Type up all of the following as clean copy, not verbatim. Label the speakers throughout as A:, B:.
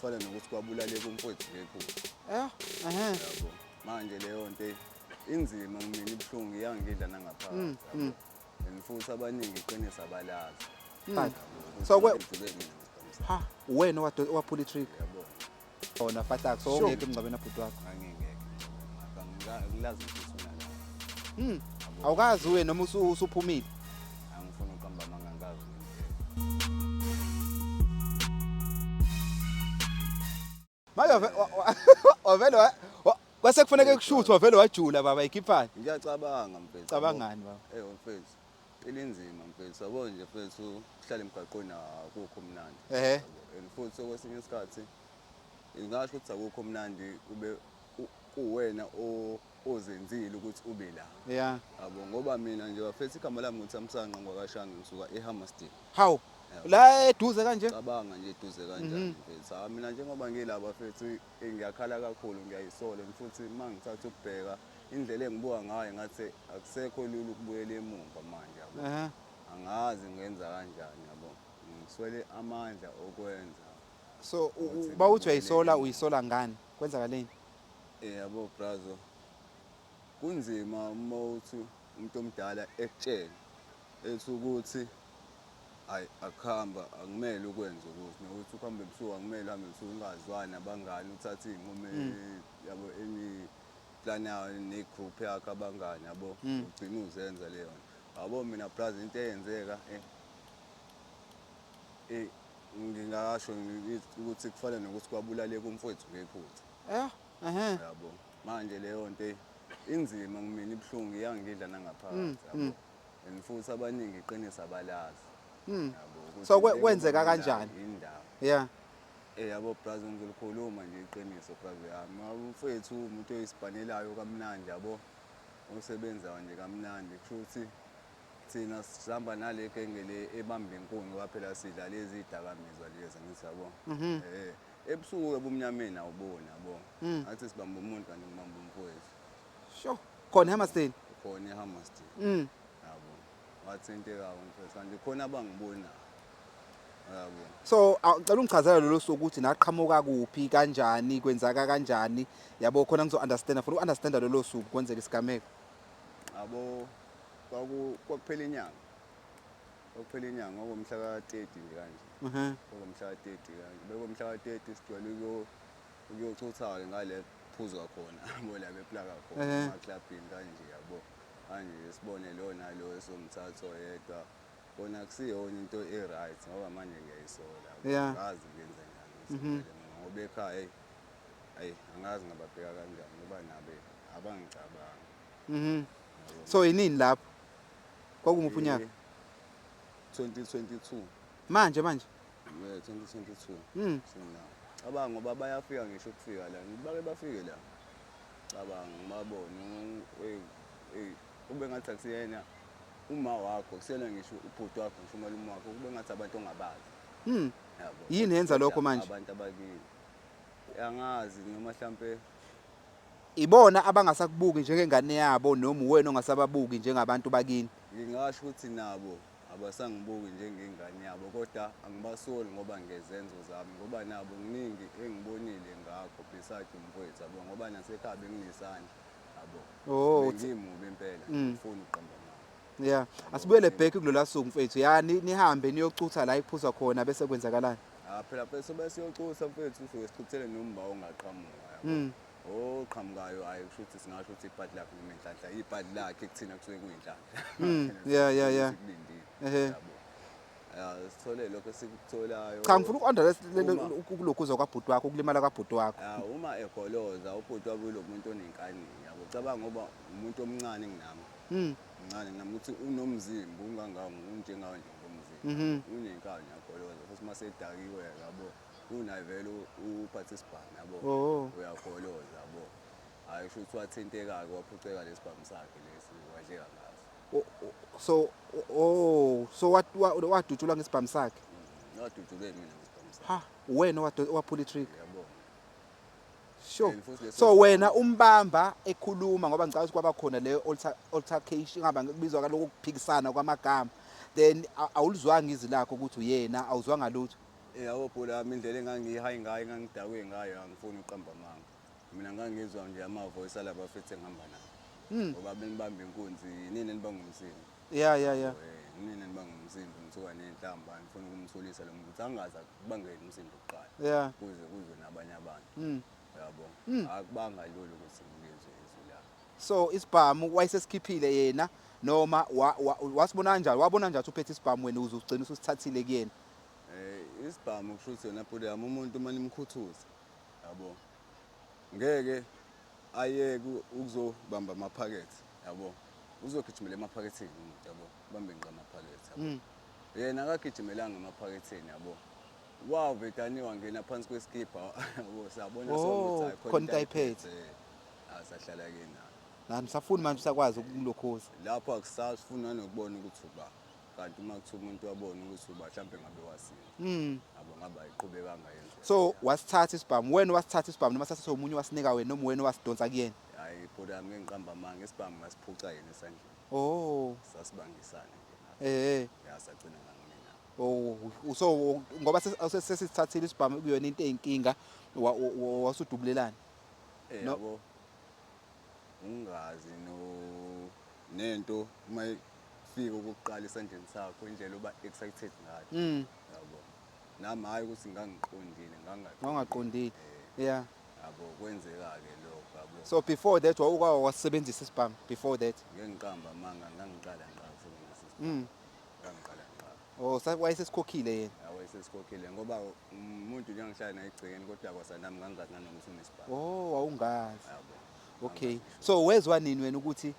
A: Fana nokuthi kwabulale kumfowethu ngephutha. Yabo. Manje leyo nto inzima kumina ibhlungu iyangidla nangaphakathi. Yabo. And futhi abaningi iqinisa abalazi.
B: So ha wena waphula itrick.
A: Yabo.
B: Bona fatak so ungeke emngcwabeni abhuti wakho.
A: Angingeke. Angilazi ukuthi unala.
B: Awukazi wena noma usuphumile.
A: Angifuni uqamba mangangazi.
B: Manje wavele kwase kufanele kushuthwa wavele wajula baba ikhiphani.
A: Ngiyacabanga mfethu.
B: Cabangani baba?
A: Mfethu. Ilinzima mfethu. Yabo nje mfethu uhlala emgaqweni akukho mnandi. And futhi okwesinye isikhathi ngingasho ukuthi akukho mnandi ube kuwena ozenzile ukuthi ube la.
B: Yeah.
A: Yabo ngoba mina nje wafethu igama lami nguThamsanqa ngwakashanga ngisuka eHammersdale.
B: How? La eduze kanje?
A: Cabanga nje eduze kanjani mfethu. Mina njengoba ngilapha mfethu ngiyakhala kakhulu ngiyayisola futhi mangithatha ukubheka indlela engibuka ngayo ngathi akusekho lula ukubuyela emuva manje yabo. Angazi ngenza kanjani yabo. Ngiswele amandla okwenza.
B: So bawuthi uyisola ngani? Kwenzakaleni?
A: Yabo brazo. Kunzima uma uthi umuntu omdala ekutshela ethi ukuthi akuhamba akumele ukwenza ukuthi nokuthi ukuhambe ebusuku akumele uhambe ebusuku ungazwani abangani uthathe inqumo yabo planayo negroup yakhe abangani yabo ugcina uzenza leyo nto. Yabo mina brazo into eyenzeka ngingasho ukuthi kufana nokuthi kwabulale kumfowethu ngephutha. Yabo. Manje leyo nto inzima kumina ibhlungu iyangidla nangaphakathi yabo. And futhi abaningi iqinisa abalazi. Yabo.
B: So kwenzeka kanjani?
A: Indawo.
B: Yeah.
A: Yabo brazo ngilikhuluma nje iqiniso brazo yami. Umfowethu umuntu oyisibhanelayo kamnandi yabo. Usebenza nje kamnandi kusho thina sihamba nale kengele ebamba inkuni ngoba phela sidla lezi idakamizwa lezi ngithi yabo. Ebusuku ebumnyameni awuboni yabo. Athi sibamba umuntu kanti ngibamba umfowethu.
B: Sho. Khona eHammersdale.
A: Khona eHammersdale. Yabo. Wathinteka umfowethu kanti khona abangibona. Yabo.
B: So ngicela ungichazele lelo suku ukuthi naqhamuka kuphi kanjani kwenzaka kanjani yabo khona ngizo understand for understand lelo suku kwenzeka isigameko.
A: Yabo kwakuphela inyanga. Kwakuphela inyanga ngomhla ka-30 nje kanje. Ngomhla ka-30 kanje. Bekomhla ka-30 sigcwele ukuyochutha ngale phuzwa khona yabo la beplaka khona emaclubini kanje yabo. Manje sibone lo nalo esomthatho yedwa. Kona kusiyona into e-right ngoba manje ngiyayisola. Ngazi ngenza njani. Ngoba ekhaya angazi ngababheka kanjani ngoba nabe abangicabanga.
B: So inini lapho? Kwakumuphi unyaka?
A: 2022.
B: Manje?
A: 2022. Sina. Cabanga ngoba bayafika ngisho ukufika la. Ngibake bafike la. Cabanga ngibabone ube ngathi akusiyena uma wakho kusena ngisho ubhuti wakho ngisho umalume wakho kube ngathi abantu ongabazi. Yabo.
B: Yini yenza lokho manje?
A: Abantu abakini. Angazi noma mhlambe
B: ibona abangasakubuki njengengane yabo noma wena ongasababuki njengabantu bakini.
A: Ngingasho ukuthi nabo abasangibuki njengengane yabo kodwa angibasoli ngoba ngezenzo zami ngoba nabo kuningi engibonile ngakho beside umfowethu yabo ngoba nasekhaya benginesandla yabo. Ngimubi impela ngifuna uqamba nawe.
B: Yeah. Asibuyele back kulola suku mfethu. Ya nihambe niyocutha la iphuzwa khona bese kwenzakalani?
A: Phela bese yocutha mfethu usuke sichuthele nomba ongaqhamuka yabo. Oqhamukayo hayi kusho ukuthi singasho ukuthi ibhadi lakhe noma inhlanhla ibhadi lakhe kuthina kusuke kuyinhlanhla.
B: Yeah.
A: Sithole lokho sikutholayo.
B: Cha ngifuna ukunderstand ukulokuzwa kwabhuti wakho ukulimala kwabhuti wakho.
A: Uma egoloza ubhuti wakho lo muntu onenkani yabo. Cabanga ngoba umuntu omncane nginami. Mncane nami ukuthi unomzimba unganganga unjengawe nje ngomzimba. Unenkani yagoloza futhi mase edakiwe yabo. Unayo vele uparticipant yabo. Uyagoloza yabo. Hayi kusho ukuthi wathinteka ke waphuceka lesibhamu sakhe lesi wadleka ngaso.
B: So wadutshulwa ngesibhamu sakhe.
A: Wadutshulwe mina ngesibhamu sakhe.
B: Ha wena waphula itrick.
A: Yabo.
B: Sure. So wena umbamba ekhuluma ngoba ngicabanga ukuthi kwaba khona le altercation ngaba ngibizwa kaloko ukuphikisana kwamagama. Then awulizwanga izwi lakho ukuthi uyena awuzwanga lutho.
A: yabo bhuti yami indlela engangihayi ngayo engangidakwe ngayo angifuni uqamba amanga. Mina ngangizwa nje amavoice alaba bafethu engihamba nawo. Ngoba benibamba inkunzi nini enibanga umsindo.
B: Yeah.
A: Nini enibanga umsindo ngithuka nenhlamba ngifuna ukumthulisa lo muntu angaza kubangela umsindo oqala.
B: Yeah.
A: Kuze nabanye abantu. Yabo. Akubanga lulu ukuthi ngizwe izwi la.
B: So isibhamu wayesesikhiphile yena noma wasibona kanjani? Wabona njani uphethe isibhamu wena uzugcina usithathile kuyena?
A: Isibhamu kusho ukuthi yona bhuti yami umuntu uma nimkhuthuza. Yabo. Ngeke ayeke ukuzobamba amaphakethe. Yabo. Uzogijimela emaphaketheni umuntu yabo. Bambe ngqa amaphakethe yabo. Yena akagijimelanga emaphaketheni yabo. Wow vetaniwa ngena phansi kweskipa yabo sabona
B: ukuthi khona ayiphethe.
A: Asahlala kena.
B: Nani safuni manje usakwazi ukulokhoza.
A: Lapho akusafuna nokubona ukuthi uba kanti uma kuthiwa umuntu wabona ukuthi uba mhlambe ngabe wasini. Yabo ngaba ayiqhubekanga yenze.
B: So wasithatha isibhamu wena wasithatha isibhamu noma sathatha omunye wasinika wena noma wena wasidonsa kuyena?
A: Hayi bhuti yami ngiqamba amanga isibhamu ngasiphuca yena esandleni. Sasibangisana
B: nje.
A: Yasagcina ngangimina.
B: So ngoba sesithathile isibhamu kuyona into eyinkinga wasudubulelana.
A: Yabo. Ungazi nento uma ifika ukuqala esandleni sakho indlela uba excited ngayo. Yabo. Nami hayi ukuthi ngangiqondile
B: ngangaqondile. Yeah.
A: Yabo kwenzeka ke lokho yabo.
B: So before that wasebenzisa isibhamu before that?
A: Ngiqamba amanga ngangiqala ngqa ukusebenzisa isibhamu. Ngangiqala ngqa.
B: Wayesesikhokhile yena.
A: Wayesesikhokhile ngoba umuntu nje angihlala naye egcekeni kodwa kwasanami ngangazi nanoma unesibhamu.
B: Wawungazi.
A: Yabo.
B: Okay. So wezwa nini wena ukuthi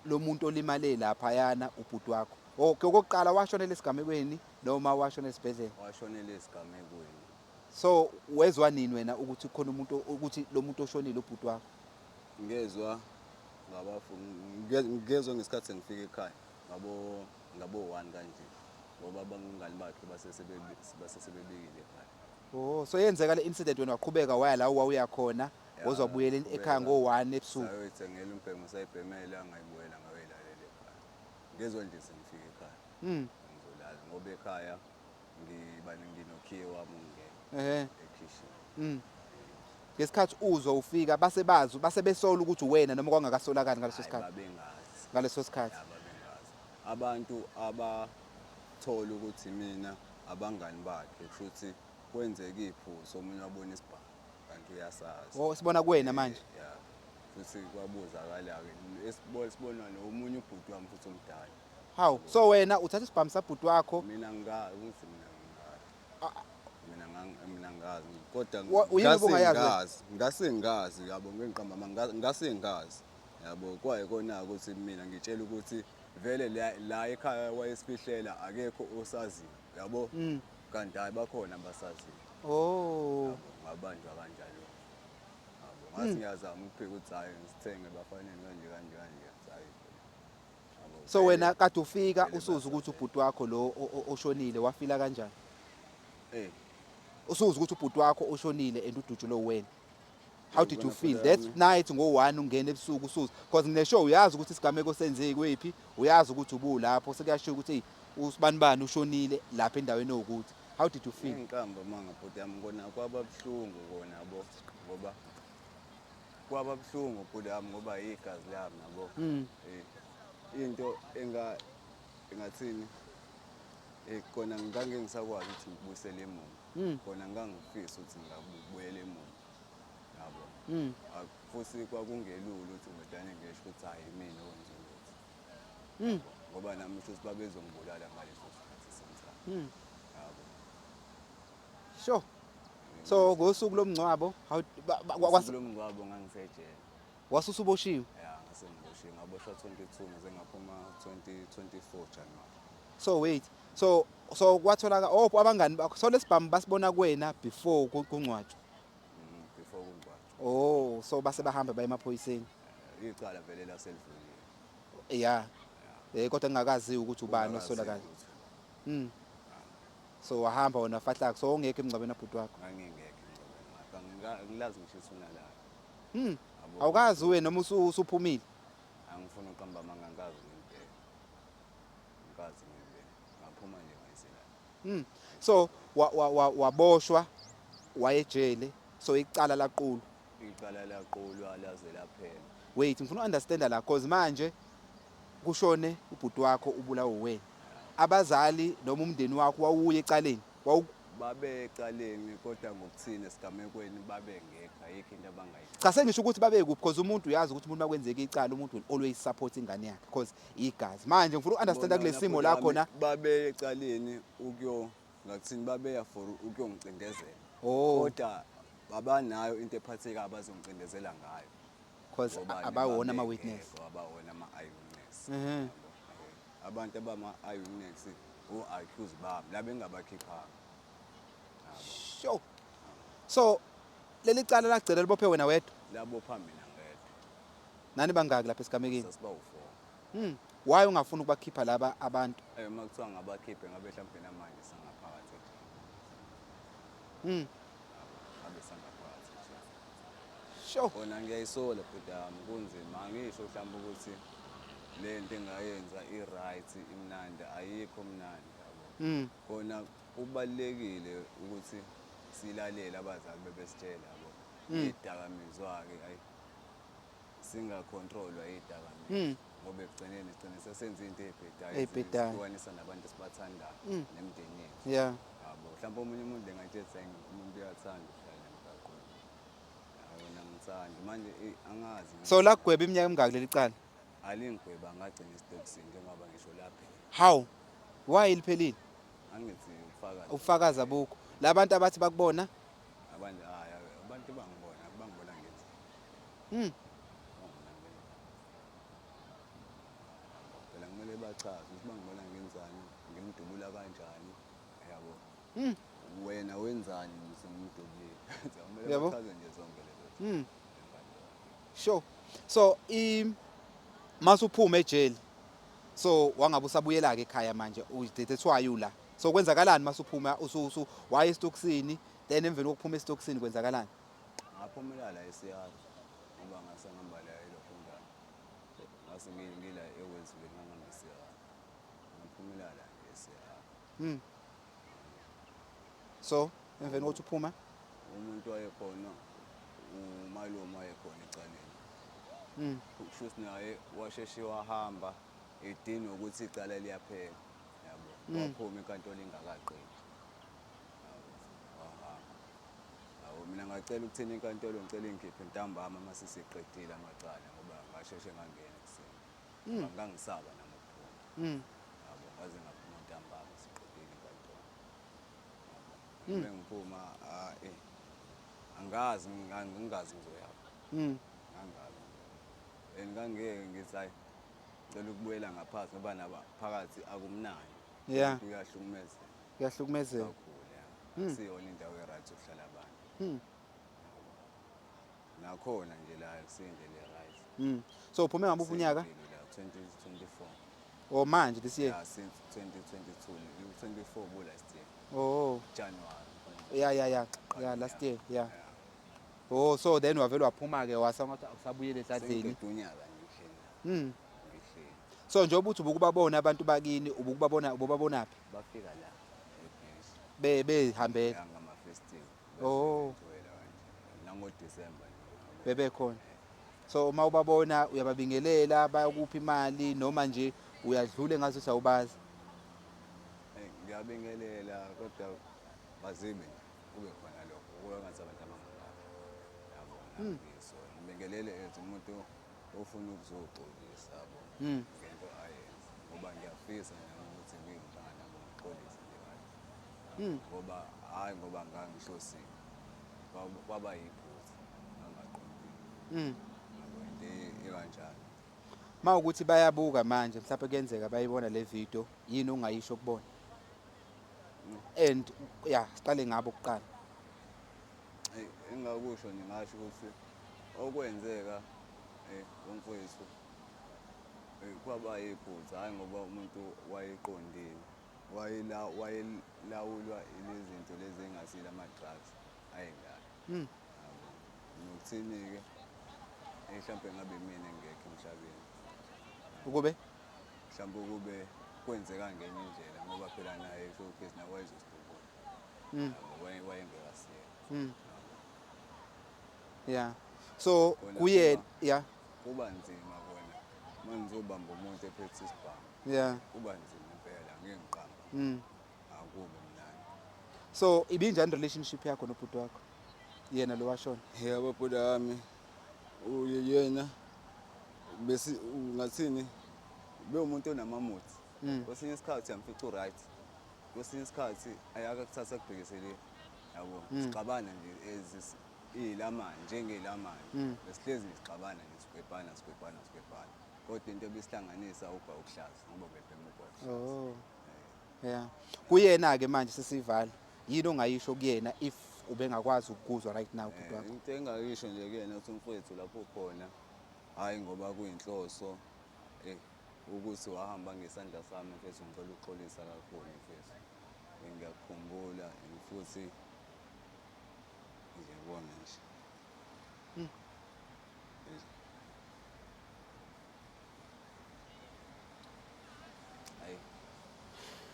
B: lo muntu olimale lapha yana ubhuti wakho? Okokuqala washonela esigamekweni noma washona esibhedlela?
A: Washonela esigamekweni.
B: So wezwa nini wena ukuthi khona umuntu ukuthi lo muntu oshonile ubhuti wakho?
A: Ngezwa ngezwe ngesikhathi ngifika ekhaya ngabo 1 kanje ngoba abangani bakhe basesebebikile ekhaya.
B: So yenzeka le incident wena waqhubeka waya la wawuya khona wozwabuyela ekhaya ngo1 ebusuku.
A: Sayithengela umbhemu sayibhemela ngayibuyela ngawelalele ekhaya. Ngezwe nje sengifika ekhaya. Ngizolala ngoba ekhaya ngiba nginokhiye wami ungena ekitchen.
B: Ngesikhathi uzwa ufika base besola ukuthi wena noma kwangakasolakala ngaleso sikhathi.
A: Babengazi.
B: Ngaleso sikhathi.
A: Babengazi. Abantu abathola ukuthi mina abangani bakhe futhi kwenzeka iphuzo omunye wabona isibhamu kanti uyasazi.
B: Sibona kuwena manje.
A: Yeah. Futhi kwabuzakala ke esibonwa nomunye ubhuti wami futhi omdala.
B: Hawu, so wena uthatha isibhamu sabhuti wakho?
A: Mina ngazi ukuthi mina ngazi kodwa ngasengazi yabo ngiqamba amanga ngasengazi yabo kwayikona ukuthi mina ngitshela ukuthi vele la ekhaya wayesifihlela akekho osaziyo yabo kanti hayi bakhona abasaziyo. Ngabanjwa kanjalo. Yabo ngathi ngiyazama ukuphika ukuthi hayi ngisithenge bafanele kanje hayi.
B: So wena kade ufika usuza ukuthi ubhuti wakho lo oshonile wafila kanjani? Usuza ukuthi ubhuti wakho oshonile and udutshulo wena. How did you feel that night ngo1 ungena ebusuku usuza? Because ngine show uyazi ukuthi isigameko senzeke kwephi, uyazi ukuthi ubulapho sekuyashiya ukuthi usibani ushonile lapha endaweni ukuthi. How did you feel?
A: Ngiqamba manga bhuti yami ngona kwababhlungu kona yabo ngoba kwababhlungu bhuti yami ngoba igazi lami yabo. Into engathini khona ngangengisakwazi ukuthi ngibuyisele emuva. Khona ngangifisa ukuthi ngabuyele emuva. Yabo. Futhi kwakungelula ukuthi ngidane ngisho ukuthi hayi mina wenze ukuthi. Ngoba nami futhi babezongibulala ngaleso sikhathi sentsha. Yabo.
B: Sure. So ngosuku lomngcwabo
A: lomngcwabo ngangisejele.
B: Wasusuboshiwe?
A: Yeah, ngasengiboshiwe ngaboshwa 22 ngaze ngaphuma 2024 January.
B: So wait. So kwatholaka abangani bakho so lesibhamu basibona kuwena before kungcwatshwa?
A: Before kungcwatshwa.
B: So base bahamba baye emaphoyiseni.
A: Icala vele laselivulile.
B: Yeah. Kodwa ngingakazi ukuthi ubani osolakala. So wahamba wona fahlaka so ongekho emngcwabeni abhuti wakho?
A: Ngangingekho emngcwabeni. Ngilazi ngisho usunalala.
B: Awukazi wena noma usuphumile?
A: Angifuna uqamba amanga ngazi ngempela. Ngazi ngempela. Ngaphuma nje ngayiselala.
B: So waboshwa wayejele so icala laqulu.
A: icala laqulwa laze laphela.
B: Wait ngifuna understand la cause manje kushone ubhuti wakho ubulawa wena. Abazali noma umndeni wakho wawuye ecaleni.
A: Babe ecaleni kodwa ngokuthina esigamekweni babengekho ayikho into abangayithi.
B: Cha sengisho ukuthi babe kuphi because umuntu uyazi ukuthi umuntu makwenzeka icala umuntu will always support ingane yakhe because igazi. Manje ngifuna uunderstand kule simo la khona
A: babe ecaleni ngakuthini babeya for ukuyongicindezela.
B: Oh.
A: Kodwa babanayo into ephatheka abazongicindezela ngayo.
B: Because abawona ama witness.
A: Abawona ama eyewitness. Abantu abama eyewitness accused bami la bengabakhipha.
B: Sure. So leli cala lagcina libophe wena wedwa?
A: Labopha mina ngedwa.
B: Nani bangaki lapha esigamekeni?
A: Sasibawu4.
B: Why ungafuna ukubakhipha laba abantu?
A: Makuthiwa ngabakhiphe ngabe mhlawumbe namanje sangaphakathi ejele. Abe sangaphakathi ejele.
B: Sure.
A: Kona ngiyayisola bhuti yami kunzima angisho mhlawumbe ukuthi lento engayenza i-right imnandi ayikho mnandi yabo. Kona kubalekile ukuthi silalele abazali bebesitshela yabo. Idakamizwa ke ayi singacontrolwa idakamizwa. Ngoba ekugcineni sesenza into ebhedayo sihlukanisa nabantu esibathandayo nemndeni yethu.
B: Yeah.
A: Yabo mhlawumbe omunye umuntu engatshetha umuntu uyathanda ukuhlala emgaqweni. Yabona ngithanda manje angazi.
B: So la kugweba iminyaka emingaki leli cala?
A: Alingigweba ngagcina isitokisini njengoba ngisho lapha.
B: How? Why liphelile?
A: Angithi
B: ufakaza abukho. Labantu abathi bakubona?
A: Abantu bangibona ngenza. Phela kumele bachaze ukuthi bangibona ngenzani, ngimdubula kanjani, yabo. Wena wenzani ngimdubule. Kumele bachaze nje zonke lezo.
B: Sure. So masuphuma ejele. So wangabe usabuyela ke ekhaya manje udethethwa yula. So kwenzakalani masuphuma waye esitokisini then emveni kokuphuma esitokisini kwenzakalani?
A: Ngaphumela la eSiyalo ngoba ngase ngihamba la elokhu ngani. Ngase ngila eWestville ngihamba eSiyalo. Ngaphumela la eSiyalo.
B: So emveni kokuthi uphuma
A: umuntu wayekhona umalume wayekhona ecaleni. Kushuthi naye washeshe wahamba edinga ukuthi icala liyaphela yabo. Waphuma inkantolo ingakaqedi. Yabo mina ngacela ukuthina inkantolo ngicela ingikhiphe ntambama mase siqedile amacala ngoba ngasheshe ngangena ekuseni. Ngangisaba nami ukuphuma. Yabo ngaze ngaphuma ntambama siqedile inkantolo. Yabo ngiphuma angazi ngizoyapha. Angazi. Ngangeke ngithi hayi ngicela ukubuyela ngaphansi ngoba naba phakathi akumnandi.
B: Yeah.
A: Kuyahlukumeza.
B: Kuyahlukumezeka.
A: Kakhulu. Siyona indawo e-right ukuhlala abantu. Nakhona nje la kusindele right.
B: So uphume ngabe unyaka?
A: 2024.
B: Oh manje this year.
A: Yeah, since 2022. 24 last year.
B: Oh.
A: January.
B: Yeah, last year. Yeah. Oh, so then wavela waphuma ke wasangathi usabuyele esadleni.
A: Unyaka ngihleli.
B: So njengoba uthi ubukubabona abantu bakini ubukubabona phi?
A: Bafika la eBase.
B: Behambela.
A: Ngama festival.
B: Oh.
A: Nango December.
B: Bebe khona. So uma ubabona uyababingelela bayakuphi imali noma nje uyadlule ngathi usawubazi.
A: Ngiyabingelela kodwa bazibe kube khona lokho kuyengathi abantu abangakho. Yabona ngiso ngibingelele ethi umuntu ofuna ukuzoxolisa yabo. Ngento ayenza ngoba ngiyafisa ukuthi ngingibana nabo ngixolise nje kahle. Ngoba ngangihlosile. Kwaba yiphutha angaqondile. Yabo into ekanjalo.
B: Mawukuthi bayabuka manje mhlawumbe kuyenzeka bayibona le video yini ongayisho kubona? And siqale ngabo kuqala.
A: Engakusho ningasho ukuthi okwenzeka umfowethu kwaba yiphutha hayi ngoba umuntu wayeqondile wayelawulwa ilezinto lezi engasile ama-drugs ayengaka. Nokuthini ke mhlawumbe ngabe mina engekho emhlabeni.
B: Ukube
A: Mhlawumbe kube kwenzeka ngenye indlela ngoba phela naye showcase nakwayizosidubuka. yabo wayengekasiye.
B: Yeah. So
A: Kona
B: kuye
A: kuba-
B: yeah.
A: kuba nzima kona uma ngizobamba umuntu ephethe isibhamu
B: Yeah.
A: kuba nzima impela ngiyiqamba akubi mnandi.
B: So ibinjani relationship yakho nobhuti wakho? Yena lo washona.
A: Yebo bhuti wami yena ngathini bewumuntu onamamuthi. Kwesinye isikhathi uyamfica u-right, kwesinye isikhathi ayake akuthatha akubhekisele yabo sixabana nje iyilamani njengeyilamani besihlezi sixabana nje sigwebhana kodwa into ebisihlanganisa ukuhlaza ngoba ubebhema ugwayi.
B: Oh. Yeah. Kuyena ke manje sesivala. Yini ongayisho kuyena if ubengakwazi ukuzwa right now bhuti wakho?
A: Into engayisho nje kuyena uthi mfowethu lapho khona hhayi ngoba kuyinhloso ukuthi wahamba ngesandla sami mfethu ngicela ukuxolisa kakhulu mfethu. Ngiyakukhumbula and futhi ngiyabona nje. Hayi.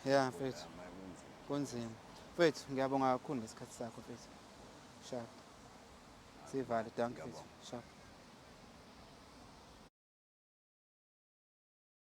B: Yeah mfethu.
A: Kunzima.
B: Kunzima. Mfethu ngiyabonga kakhulu ngesikhathi sakho mfethu. Sharp. Sivale, danke mfethu. Sharp.